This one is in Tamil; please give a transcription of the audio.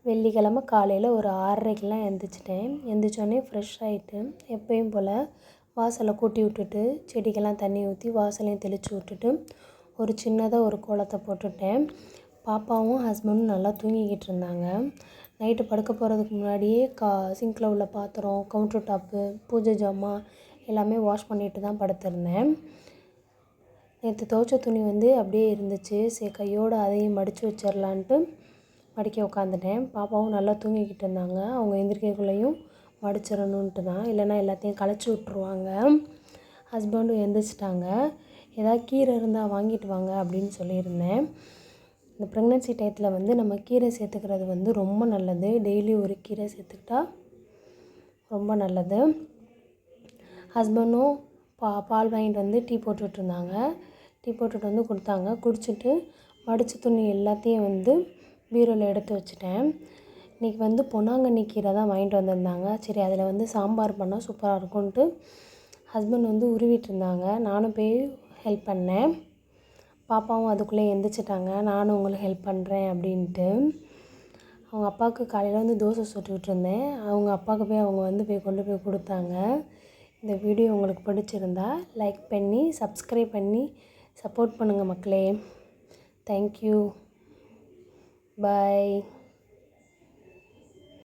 வெள்ளிக்கிழமை காலையில் ஒரு 6:30க்கெலாம் எழுந்திரிச்சிட்டேன். எழுந்திரிச்சோடனே ஃப்ரெஷ் ஆகிட்டு எப்பயும் போல் வாசலை கூட்டி விட்டுட்டு செடிக்கெல்லாம் தண்ணி ஊற்றி வாசலையும் தெளித்து விட்டுட்டு ஒரு சின்னதாக ஒரு கோலத்தை போட்டுவிட்டேன். பாப்பாவும் ஹஸ்பண்டும் நல்லா தூங்கிக்கிட்டு இருந்தாங்க. நைட்டு படுக்க போகிறதுக்கு முன்னாடியே சிங்கில் உள்ள பாத்திரம், கவுண்டர் டாப்பு, பூஜை ஜாமான் எல்லாமே வாஷ் பண்ணிட்டு தான் படுத்திருந்தேன். நேற்று துவைச்ச துணி அப்படியே இருந்துச்சு. சரி கையோடு அதையும் மடித்து வச்சிடலான்ட்டு மடிக்க உட்காந்துட்டேன். பாப்பாவும் நல்லா தூங்கிக்கிட்டு இருந்தாங்க. அவங்க எந்திரிக்கக்குள்ளேயும் மடிச்சிடணுன்ட்டு தான், இல்லைன்னா எல்லாத்தையும் களைச்சி விட்ருவாங்க. ஹஸ்பண்டும் எந்திரிச்சிட்டாங்க. ஏதாவது கீரை இருந்தால் வாங்கிட்டு வாங்க அப்படின்னு சொல்லியிருந்தேன். இந்த ப்ரெக்னென்சி டயத்தில் நம்ம கீரை சேர்த்துக்கிறது ரொம்ப நல்லது. டெய்லி ஒரு கீரை சேர்த்துக்கிட்டா ரொம்ப நல்லது. ஹஸ்பண்டும் பால் வாங்கிட்டு டீ போட்டுட்ருந்தாங்க. டீ போட்டுட்டு கொடுத்தாங்க. குடிச்சிட்டு மடித்த துணி எல்லாத்தையும் பீரோவில் எடுத்து வச்சுட்டேன். இன்றைக்கி பொன்னாங்கண்ணி கீரை தான் வாங்கிட்டு வந்திருந்தாங்க. சரி அதில் சாம்பார் பண்ணால் சூப்பராக இருக்கும்ன்ட்டு ஹஸ்பண்ட் உருவிட்டு இருந்தாங்க. நானும் போய் ஹெல்ப் பண்ணேன். பாப்பாவும் அதுக்குள்ளே எந்திரிச்சிட்டாங்க. நானும் உங்களுக்கு ஹெல்ப் பண்ணுறேன் அப்படின்ட்டு. அவங்க அப்பாவுக்கு காலையில் தோசை சுட்டுக்கிட்டு இருந்தேன். அவங்க அப்பாவுக்கு போய் அவங்க போய் கொண்டு போய் கொடுத்தாங்க. இந்த வீடியோ உங்களுக்கு பிடிச்சிருந்தா லைக் பண்ணி சப்ஸ்கிரைப் பண்ணி சப்போர்ட் பண்ணுங்கள் மக்களே. தேங்க்யூ. பாய்.